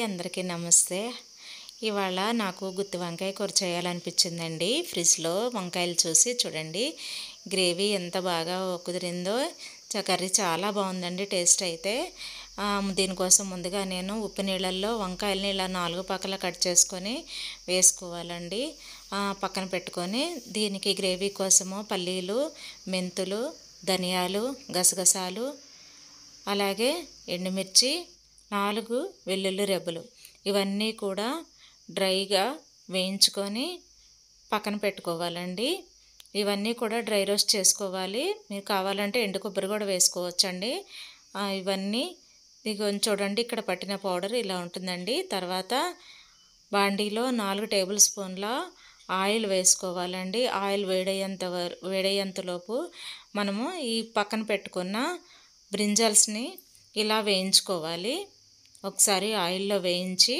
అందరికీ నమస్తే. ఇవాళ నాకు గుత్తి వంకాయ కూర చేయాలనిపించిందండి. ఫ్రిడ్జ్‌లో వంకాయలు చూసి చూడండి గ్రేవీ ఎంత బాగా కుదిరిందో. కర్రీ చాలా బాగుందండి టేస్ట్ అయితే. దీనికోసం ముందుగా నేను ఉప్పు నీళ్ళల్లో వంకాయలని ఇలా 4 పక్కల కట్ చేసుకొని వేసుకోవాలండి. పక్కన పెట్టుకొని దీనికి గ్రేవీ కోసము పల్లీలు, మెంతులు, ధనియాలు, గసగసాలు, అలాగే ఎండుమిర్చి, 4 వెల్లుల్లి రెబ్బలు ఇవన్నీ కూడా డ్రైగా వేయించుకొని పక్కన పెట్టుకోవాలండి. ఇవన్నీ కూడా డ్రై రోస్ట్ చేసుకోవాలి. మీరు కావాలంటే ఎండు కొబ్బరి కూడా వేసుకోవచ్చండి. ఇవన్నీ చూడండి ఇక్కడ పట్టిన పౌడర్ ఇలా ఉంటుందండి. తర్వాత బాండీలో 4 టేబుల్ స్పూన్ల ఆయిల్ వేసుకోవాలండి. ఆయిల్ వేడయ్యేంతలోపు మనము ఈ పక్కన పెట్టుకున్న బ్రింజల్స్ని ఇలా వేయించుకోవాలి. ఒకసారి ఆయిల్లో వేయించి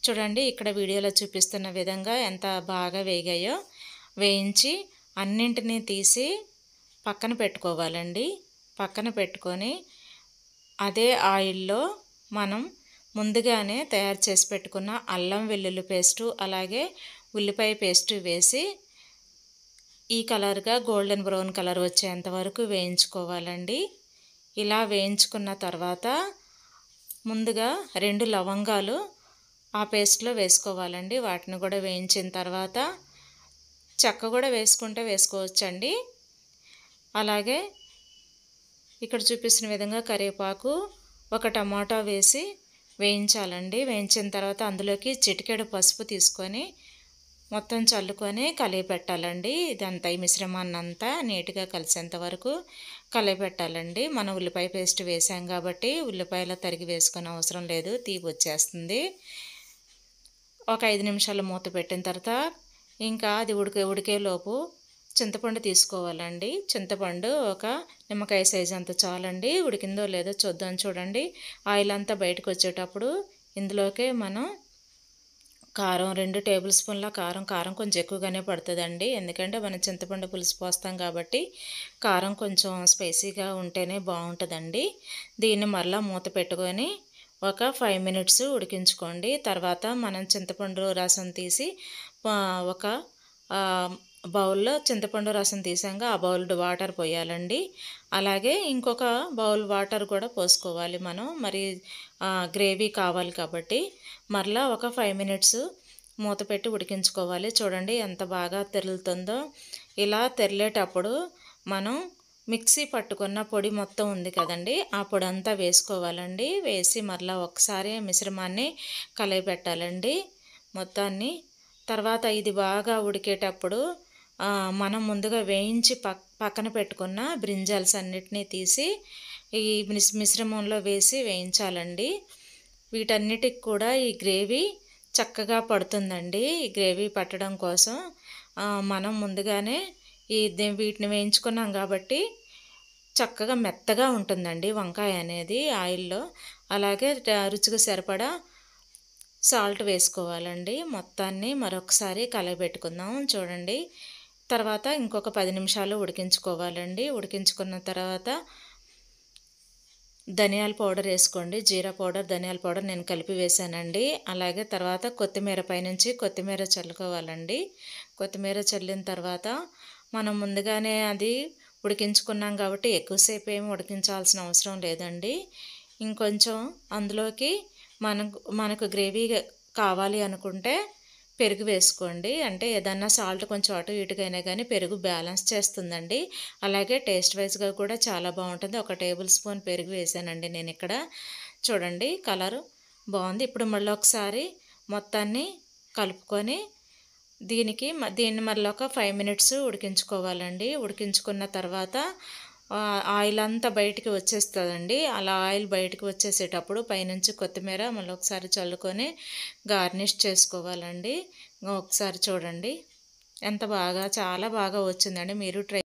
చూడండి ఇక్కడ వీడియోలో చూపిస్తున్న విధంగా ఎంత బాగా వేగాయో వేయించి అన్నింటినీ తీసి పక్కన పెట్టుకోవాలండి. పక్కన పెట్టుకొని అదే ఆయిల్లో మనం ముందుగానే తయారు చేసి పెట్టుకున్న అల్లం వెల్లుల్లి పేస్టు అలాగే ఉల్లిపాయ పేస్టు వేసి ఈ కలర్గా గోల్డెన్ బ్రౌన్ కలర్ వచ్చేంత వరకు వేయించుకోవాలండి. ఇలా వేయించుకున్న తర్వాత ముందుగా 2 లవంగాలు ఆ పేస్ట్లో వేసుకోవాలండి. వాటిని కూడా వేయించిన తర్వాత చెక్క కూడా వేసుకుంటే వేసుకోవచ్చండి. అలాగే ఇక్కడ చూపిస్తున్న విధంగా కరివేపాకు, ఒక టమాటా వేసి వేయించాలండి. వేయించిన తర్వాత అందులోకి చిటికెడు పసుపు తీసుకొని మొత్తం చల్లుకొని కలియపెట్టాలండి. ఇదంతా ఈ మిశ్రమాన్ని అంతా నీట్గా కలిసేంత వరకు కలియపెట్టాలండి. మనం ఉల్లిపాయ పేస్ట్ వేసాం కాబట్టి ఉల్లిపాయలు తరిగి వేసుకునే అవసరం లేదు, తీపి వచ్చేస్తుంది. ఒక 5 నిమిషాలు మూత పెట్టిన తర్వాత ఇంకా అది ఉడికేలోపు చింతపండు తీసుకోవాలండి. చింతపండు ఒక నిమ్మకాయ సైజు అంత చాలండి. ఉడికిందో లేదో చూద్దాం. చూడండి ఆయిల్ అంతా బయటకు వచ్చేటప్పుడు ఇందులోకే మనం కారం 2 టేబుల్ స్పూన్ల కారం కొంచెం ఎక్కువగానే పడుతుందండి. ఎందుకంటే మనం చింతపండు పులుసు పోస్తాం కాబట్టి కారం కొంచెం స్పైసీగా ఉంటేనే బాగుంటుందండి. దీన్ని మరలా మూత పెట్టుకొని ఒక 5 మినిట్స్ ఉడికించుకోండి. తర్వాత మనం చింతపండు రసం తీసి ఒక బౌల్లో చింతపండు రసం తీసాక ఆ బౌల్ వాటర్ పోయాలండి. అలాగే ఇంకొక బౌల్ వాటర్ కూడా పోసుకోవాలి మనం, మరి గ్రేవీ కావాలి కాబట్టి. మరలా ఒక 5 మినిట్స్ మూత పెట్టి ఉడికించుకోవాలి. చూడండి ఎంత బాగా తెరులుతుందో. ఇలా తెరిలేటప్పుడు మనం మిక్సీ పట్టుకున్న పొడి మొత్తం ఉంది కదండి, ఆ పొడి అంతా వేసుకోవాలండి. వేసి మరలా ఒకసారి మిశ్రమాన్ని కలయపెట్టాలండి మొత్తాన్ని. తర్వాత ఇది బాగా ఉడికేటప్పుడు మనం ముందుగా వేయించి పక్కన పెట్టుకున్న బ్రింజాల్స్ అన్నిటినీ తీసి ఈ మిశ్రమంలో వేసి వేయించాలండి. వీటన్నిటికి కూడా ఈ గ్రేవీ చక్కగా పడుతుందండి. ఈ గ్రేవీ పట్టడం కోసం మనం ముందుగానే వీటిని వేయించుకున్నాం కాబట్టి చక్కగా మెత్తగా ఉంటుందండి వంకాయ అనేది ఆయిల్లో. అలాగే రుచికి సరిపడా సాల్ట్ వేసుకోవాలండి. మొత్తాన్ని మరొకసారి కలయబెట్టుకుందాం. చూడండి తర్వాత ఇంకొక 10 నిమిషాలు ఉడికించుకోవాలండి. ఉడికించుకున్న తర్వాత ధనియాల పౌడర్ వేసుకోండి. జీరా పౌడర్, ధనియాల పౌడర్ నేను కలిపి వేసానండి. అలాగే తర్వాత కొత్తిమీర పైనుంచి కొత్తిమీర చల్లుకోవాలండి. కొత్తిమీర చల్లిన తర్వాత మనం ముందుగానే అది ఉడికించుకున్నాం కాబట్టి ఎక్కువసేపు ఏమి ఉడికించాల్సిన అవసరం లేదండి. ఇంకొంచెం అందులోకి మనకు గ్రేవీ కావాలి అనుకుంటే పెరుగు వేసుకోండి. అంటే ఏదన్నా సాల్ట్ కొంచెం అటు ఇటుకైనా కానీ పెరుగు బ్యాలెన్స్ చేస్తుందండి. అలాగే టేస్ట్ వైజ్గా కూడా చాలా బాగుంటుంది. ఒక టేబుల్ స్పూన్ పెరుగు వేసానండి నేను ఇక్కడ. చూడండి కలరు బాగుంది. ఇప్పుడు మళ్ళీ ఒకసారి మొత్తాన్ని కలుపుకొని దీన్ని మళ్ళీ ఒక 5 మినిట్స్ ఉడికించుకోవాలండి. ఉడికించుకున్న తర్వాత ఆయిల్ అంతా బయటికి వచ్చేస్తుందండి. అలా ఆయిల్ బయటికి వచ్చేసేటప్పుడు పైనుంచి కొత్తిమీర మళ్ళీ ఒకసారి చల్లుకొని గార్నిష్ చేసుకోవాలండి. ఒకసారి చూడండి ఎంత బాగా, చాలా బాగా వచ్చిందండి. మీరు ట్రై